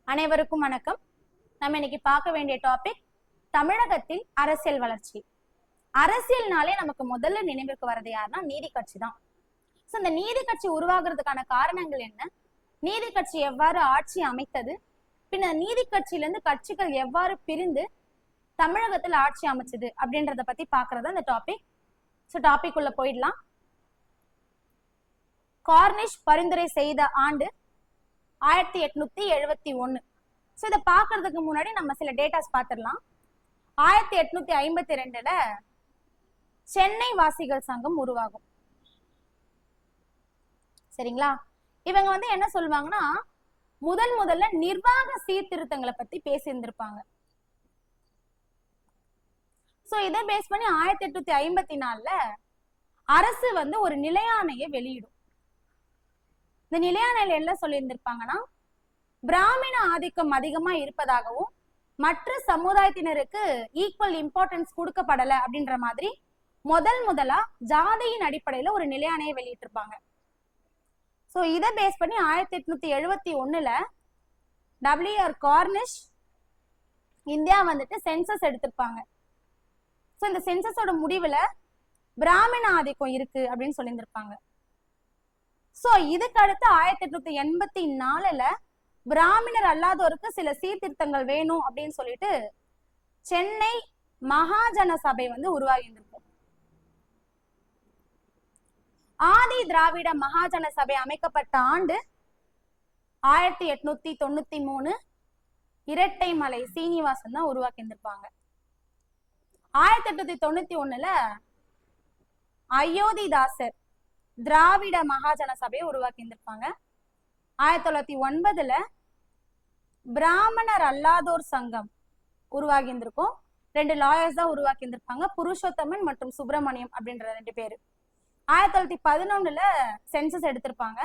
அனைவருக்கும் வணக்கம். நம்ம இன்னைக்கு பார்க்க வேண்டிய டாபிக் தமிழகத்தில் அரசியல் வளர்ச்சி. அரசியல்னாலே நமக்கு முதல்ல நினைவுக்கு வர்றது யாருன்னா நீதி கட்சி தான். ஸோ இந்த நீதி கட்சி உருவாகிறதுக்கான காரணங்கள் என்ன, நீதி கட்சி எவ்வாறு ஆட்சி அமைத்தது, பின்ன நீதி கட்சியிலிருந்து கட்சிகள் எவ்வாறு பிரிந்து தமிழகத்தில் ஆட்சி அமைச்சது அப்படின்றத பத்தி பாக்குறது இந்த டாபிக். ஸோ டாபிக் உள்ள போயிடலாம். கார்னிஷ் பரிந்துரை செய்த ஆண்டு 1871. ஸோ இதை பார்க்கறதுக்கு முன்னாடி நம்ம சில டேட்டாஸ் பார்த்துடலாம். 1852ல சென்னை வாசிகள் சங்கம் உருவாகும். சரிங்களா? இவங்க என்ன சொல்லுவாங்கன்னா, முதல்ல நிர்வாக சீர்திருத்தங்களை பத்தி பேசியிருந்திருப்பாங்க. ஸோ இதை பேஸ் பண்ணி 1854ல அரசு ஒரு நிலையாணையை வெளியிடும். இந்த நிலையாணையில என்ன சொல்லியிருந்திருப்பாங்கன்னா, பிராமண ஆதிக்கம் அதிகமா இருப்பதாகவும் மற்ற சமுதாயத்தினருக்கு ஈக்குவல் இம்பார்ட்டன்ஸ் கொடுக்கப்படல அப்படின்ற மாதிரி முதலா ஜாதியின் அடிப்படையில ஒரு நிலையாணையை வெளியிட்டிருப்பாங்க. ஸோ இதை பேஸ் பண்ணி 1871ல டபிள்யூஆர் கார்னிஷ் இந்தியா சென்சஸ் எடுத்திருப்பாங்க. ஸோ இந்த சென்சஸோட முடிவுல பிராமண ஆதிக்கம் இருக்கு அப்படின்னு சொல்லியிருந்திருப்பாங்க. சோ இதுக்கு அடுத்து 1884ல பிராமணர் அல்லாதோருக்கு சில சீர்திருத்தங்கள் வேணும் அப்படின்னு சொல்லிட்டு சென்னை மகாஜன சபை உருவாகி இருந்திருக்கும். ஆதி திராவிட மகாஜன சபை அமைக்கப்பட்ட ஆண்டு 1893. இரட்டை மலை சீனிவாசன் தான் உருவாக்கி இருந்திருப்பாங்க. 1891ல அயோத்திதாசர் திராவிட மகாஜன சபையை உருவாக்கி இருந்திருப்பாங்க. 1909ல பிராமணர் அல்லாதோர் சங்கம் உருவாகி இருந்திருக்கும். 2 லாயர்ஸ் தான் உருவாக்கி இருந்திருப்பாங்க, புருஷோத்தமன் மற்றும் சுப்பிரமணியம் அப்படின்ற 2 பேரு. 1911ல சென்சஸ் எடுத்திருப்பாங்க.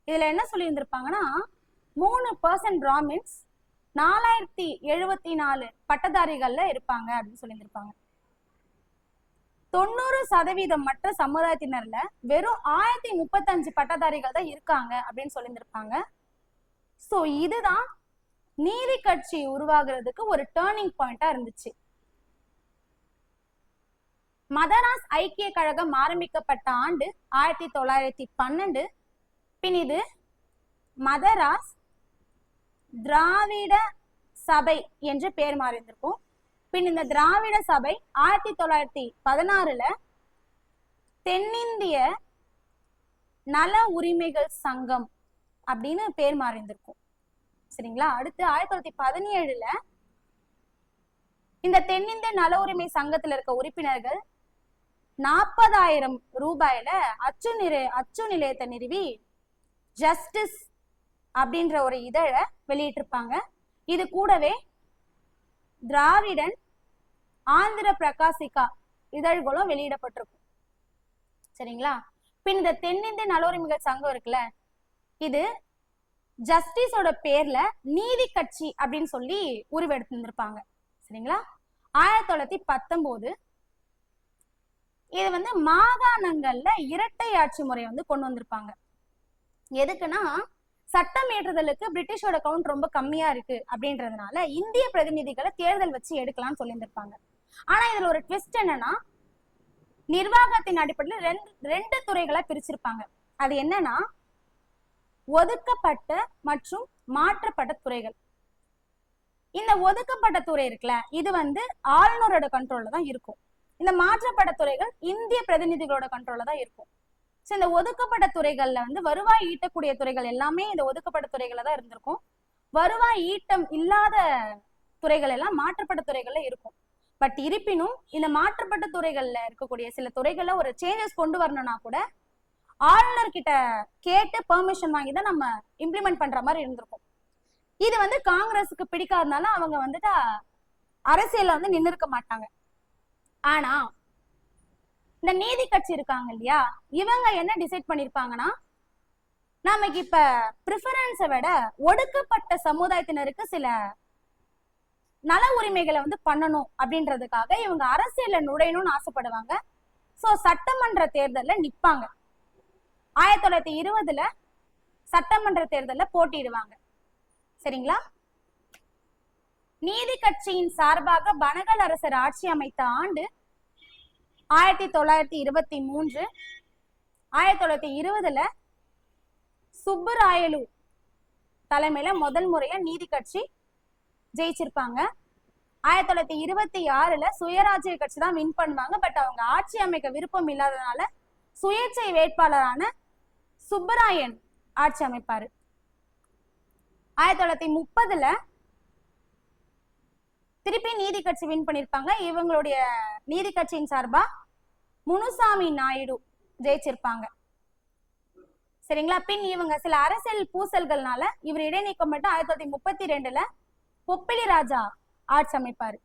இதுல என்ன சொல்லி இருந்திருப்பாங்கன்னா, 3% பிராமின்ஸ் 4074 பட்டதாரிகள்ல இருப்பாங்க அப்படின்னு சொல்லி இருந்திருப்பாங்க. 90% மற்ற சமுதாயத்தினர்ல வெறும் 1035 பட்டதாரிகள் தான் இருக்காங்க அப்படின்னு சொல்லியிருந்திருப்பாங்க. சோ இதுதான் நீதி கட்சி உருவாகிறதுக்கு ஒரு டேர்னிங் பாயிண்டா இருந்துச்சு. மதராஸ் ஐக்கிய கழகம் ஆரம்பிக்கப்பட்ட ஆண்டு 1912. பின் இது மதராஸ் திராவிட சபை என்று பெயர் மாறியிருந்திருக்கும். பின் இந்த திராவிட சபை 1916ல தென்னிந்திய நல உரிமைகள் சங்கம் அப்படின்னு பேர் மாறியிருந்திருக்கும். சரிங்களா? அடுத்து 1917ல இந்த தென்னிந்திய நல உரிமை சங்கத்துல இருக்க உறுப்பினர்கள் 40,000 ரூபாயில அச்சு நிலையத்தை நிறுவி ஜஸ்டிஸ் அப்படின்ற ஒரு இதழை வெளியிட்டிருப்பாங்க. இது கூடவே திராவிடன், ஆந்திர பிரகாசிகா இதழ்களும் வெளியிடப்பட்டிருக்கும். சரிங்களா? பின் இந்த தென்னிந்திய நலோரிமைகள் சங்கம் இருக்குல்ல, இது ஜஸ்டிஸோட பேர்ல நீதி கட்சி அப்படின்னு சொல்லி உருவெடுத்திருந்திருப்பாங்க. சரிங்களா? 1919 இது மாகாணங்கள்ல இரட்டை ஆட்சி முறையை கொண்டு வந்திருப்பாங்க. எதுக்குன்னா, சட்டம் ஏற்றுதலுக்கு பிரிட்டிஷோட கவுண்ட் ரொம்ப கம்மியா இருக்கு அப்படின்றதுனால இந்திய பிரதிநிதிகளை தேர்தல் வச்சு எடுக்கலாம்னு சொல்லியிருந்திருப்பாங்க. ஆனா இதுல ஒரு ட்விஸ்ட் என்னன்னா, நிர்வாகத்தின் அடிப்படையில் ரெண்டு துறைகளா பிரிச்சிருப்பாங்க. அது என்னன்னா, ஒதுக்கப்பட்ட மற்றும் மாற்றப்பட்ட துறைகள். இந்த ஒதுக்கப்பட்ட துறை இருக்குல்ல, இது ஆளுநரோட கண்ட்ரோல்ல தான் இருக்கும். இந்த மாற்றப்பட்ட துறைகள் இந்திய பிரதிநிதிகளோட கண்ட்ரோல்ல தான் இருக்கும். இந்த ஒதுக்கப்பட்ட துறைகள்ல வருவாய் ஈட்டக்கூடிய துறைகள் எல்லாமே இந்த ஒதுக்கப்பட்ட துறைகள தான் இருந்திருக்கும். வருவாய் ஈட்டம் இல்லாத துறைகள் எல்லாம் மாற்றப்பட்ட துறைகள்ல இருக்கும். பட் இருப்பினும் இந்த மாற்றப்பட்ட துறைகள்ல இருக்கக்கூடிய சில துறைகள்ல ஒரு சேஞ்சஸ் கொண்டு வரணும்னா கூட ஆளுநர் கிட்ட கேட்டு பெர்மிஷன் வாங்கி தான் நம்ம இம்ப்ளிமெண்ட் பண்ற மாதிரி இருந்திருக்கும். இது காங்கிரஸுக்கு பிடிக்காதனால அவங்க அரசியல்ல நின்று இருக்க மாட்டாங்க. ஆனா இந்த நீதி கட்சி இருக்காங்க இல்லையா, இவங்க என்ன டிசைட் பண்ணிருப்பாங்கன்னா, நமக்கு இப்ப பிரிஃபரன்ஸை விட ஒடுக்கப்பட்ட சமுதாயத்தினருக்கு சில நல உரிமைகளை பண்ணணும் அப்படின்றதுக்காக இவங்க அரசியல்ல நுழையணும்னு ஆசைப்படுவாங்க. சோ சட்டமன்ற தேர்தல்ல நிப்பாங்க. 1920ல சட்டமன்ற தேர்தல்ல போட்டியிடுவாங்க. சரிங்களா? நீதி கட்சியின் சார்பாக பனகல் அரசர் ஆட்சி அமைத்த ஆண்டு 1923. 1920 சுப்புராயலு தலைமையில முதல் முறையா நீதி கட்சி ஜெயிச்சிருப்பாங்க. 1926 சுயராஜ்ய கட்சி தான் வின் பண்ணுவாங்க. பட் அவங்க ஆட்சி அமைக்க விருப்பம் இல்லாதனால சுயேட்சை வேட்பாளரான சுப்பராயன் ஆட்சி அமைப்பாரு. 1930 திருப்பி நீதி கட்சி வின் பண்ணிருப்பாங்க. இவங்களுடைய நீதி கட்சியின் சார்பா முனுசாமி நாயுடு ஜெயிச்சிருப்பாங்க. சரிங்களா? பின் இவங்க சில அரசியல் பூசல்கள்னால இவர் இடைநீக்கம் மட்டும் 1932 பொப்பிலி ராஜா ஆட்சி அமைப்பாரு.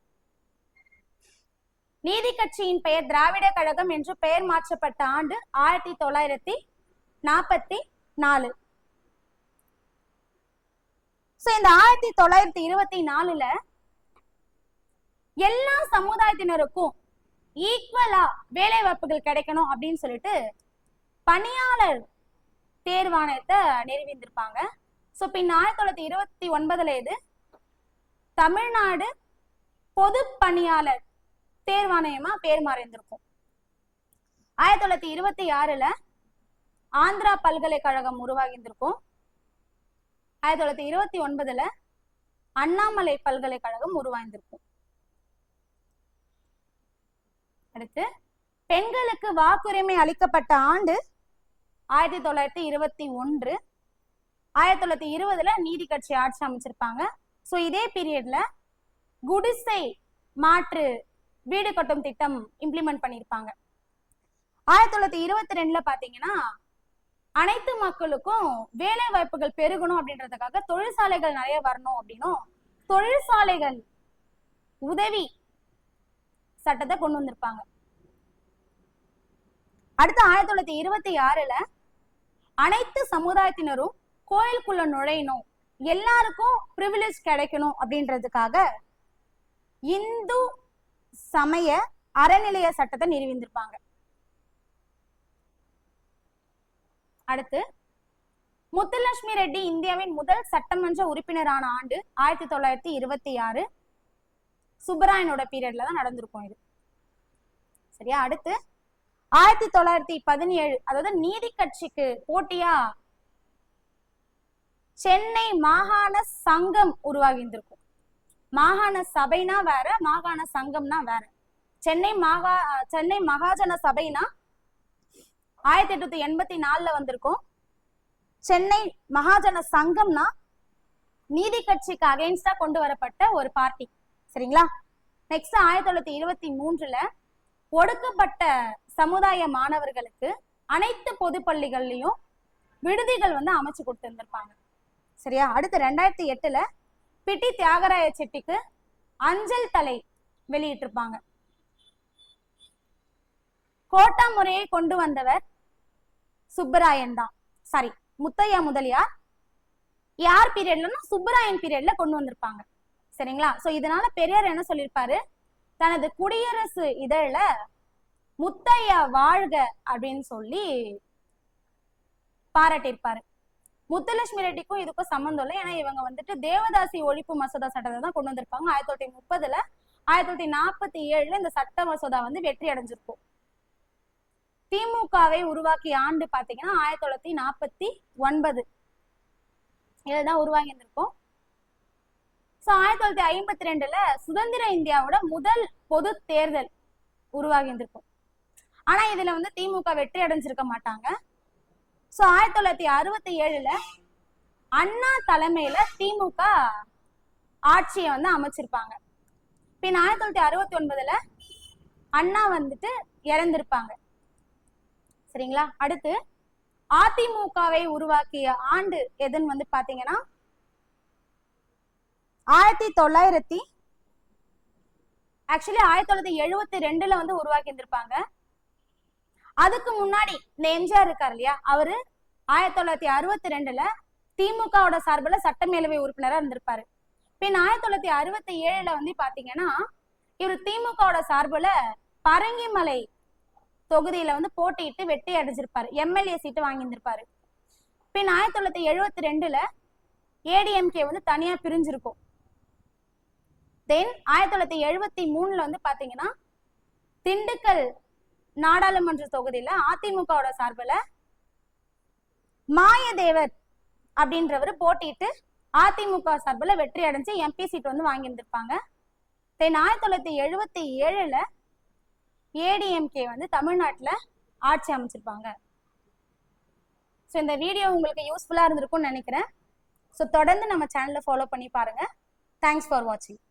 நீதி கட்சியின் பெயர் திராவிட கழகம் என்று பெயர் மாற்றப்பட்ட ஆண்டு 1944. இந்த 1924 எல்லா சமுதாயத்தினருக்கும் ஈக்குவலா வேலை வாய்ப்புகள் கிடைக்கணும் அப்படின்னு சொல்லிட்டு பணியாளர் தேர்வாணையத்தை நிறுவிந்திருப்பாங்க. பின் 1929 இது தமிழ்நாடு பொது பணியாளர் தேர்வாணையமா பேர் மாறியிருந்திருக்கும். 1926 ஆந்திரா பல்கலைக்கழகம் உருவாகியிருந்திருக்கும். 1929 அண்ணாமலை பல்கலைக்கழகம் உருவாகியிருந்திருக்கும். அடுத்து பெண்களுக்கு வாக்குரிமை அளிக்கப்பட்ட ஆண்டு 1921. 1920 நீதி கட்சி ஆட்சி அமைச்சிருப்பாங்க. இதே பீரியட்ல குடிசை மாற்று வீடு கட்டும் திட்டம் இம்ப்ளிமெண்ட் பண்ணிருப்பாங்க. 1922 பாத்தீங்கன்னா அனைத்து மக்களுக்கும் வேலை வாய்ப்புகள் பெருகணும் அப்படின்றதுக்காக தொழிற்சாலைகள் நிறைய வரணும் அப்படின்னும் தொழிற்சாலைகள் உதவி சட்டத்தை கொண்டு வந்திருப்பாங்க. அடுத்து 1926 அனைத்து சமுதாயத்தினரும் கோயிலுக்குள்ள நுழையணும், எல்லாருக்கும் பிரிவிலேஜ் கிடைக்கணும் அப்படின்றதுக்காக இந்து சமய அறநிலைய சட்டத்தை நிறுவிந்திருப்பாங்க. அடுத்து முத்துலட்சுமி ரெட்டி இந்தியாவின் முதல் சட்டமன்ற உறுப்பினரான ஆண்டு 1926. சுப்பராயனோட பீரியட்ல தான் நடந்திருக்கும் இது. சரியா? அடுத்து 1917 அதாவது நீதி கட்சிக்கு போட்டியா சென்னை மாகாண சங்கம் உருவாகி இருந்திருக்கும். மாகாண சபைனா வேற, மாகாண சங்கம்னா வேற. சென்னை மகாஜன சபைனா 1884 வந்திருக்கும். சென்னை மகாஜன சங்கம்னா நீதி கட்சிக்கு அகைன்ஸ்டா கொண்டு வரப்பட்ட ஒரு பார்ட்டி. சரிங்களா? நெக்ஸ்ட் 1923 ஒடுக்கப்பட்ட சமுதாய மாணவர்களுக்கு அனைத்து பொது பள்ளிகள்லயும் விடுதிகள் அமைச்சு கொடுத்திருந்திருப்பாங்க. சரியா? அடுத்து 2008 பிட்டி தியாகராய செட்டிக்கு அஞ்சல் தலை வெளியிட்டிருப்பாங்க. கோட்டா முறையை கொண்டு வந்தவர் சுப்பராயன் தான். சாரி, முத்தையா முதலியார். யார் பீரியட்லன்னா சுப்பராயன் பீரியட்ல கொண்டு வந்திருப்பாங்க. சரிங்களா? இதனால பெரியார் என்ன சொல்லியிருப்பாரு, தனது குடியரசு இதழ முத்தையா வாழ்க அப்படின்னு சொல்லி பாராட்டியிருப்பாரு. முத்துலட்சுமி ரெட்டிக்கும் இதுக்கும் சம்பந்தம் இல்லை. ஏன்னா இவங்க தேவதாசி ஒழிப்பு மசோதா சட்டத்தை தான் கொண்டு வந்திருப்பாங்க. 1930 1947 இந்த சட்ட மசோதா வெற்றி அடைஞ்சிருக்கும். திமுகவை உருவாக்கிய ஆண்டு பாத்தீங்கன்னா 1949 இதுதான் உருவாகி இருந்திருக்கும். 1952 சுதந்திர இந்தியாவோட முதல் பொது தேர்தல் உருவாகி இருந்திருக்கும். ஆனா இதுல திமுக வெற்றி அடைஞ்சிருக்க மாட்டாங்க. 1967 அண்ணா தலைமையில திமுக ஆட்சியை அமைச்சிருப்பாங்க. பின் 1969 அண்ணா இறந்திருப்பாங்க. சரிங்களா? அடுத்து அதிமுகவை உருவாக்கிய ஆண்டு எதுன்னு பாத்தீங்கன்னா 1972 உருவாக்கி இருந்திருப்பாங்க. அதுக்கு முன்னாடி இந்த எம்ஜிஆர் இருக்காரு இல்லையா, அவரு 1962 திமுகவோட சார்பில் சட்டமேலவை உறுப்பினரா இருந்திருப்பாரு. பின் 1967 பாத்தீங்கன்னா இவர் திமுகவோட சார்புல பரங்கிமலை தொகுதியில போட்டியிட்டு வெற்றி அடைஞ்சிருப்பாரு. எம்எல்ஏ சீட்டு வாங்கியிருந்திருப்பாரு. பின் 1972 ஏடிஎம்கே தனியா பிரிஞ்சிருக்கும். தென் 1973 வந்து பாத்தீங்கன்னா திண்டுக்கல் நாடாளுமன்ற தொகுதியில அதிமுகவோட சார்பில் மாயதேவர் அப்படின்றவர் போட்டிட்டு அதிமுக சார்பில் வெற்றி அடைஞ்சு எம்பி சீட் வந்து வாங்கியிருந்திருப்பாங்க. தென் 1977 ஏடிஎம்கே வந்து தமிழ்நாட்டில் ஆட்சி அமைச்சிருப்பாங்க. ஸோ இந்த வீடியோ உங்களுக்கு யூஸ்ஃபுல்லாக இருந்திருக்கும்னு நினைக்கிறேன். ஸோ தொடர்ந்து நம்ம சேனலை ஃபாலோ பண்ணி பாருங்க. தேங்க்ஸ் ஃபார் வாட்சிங்.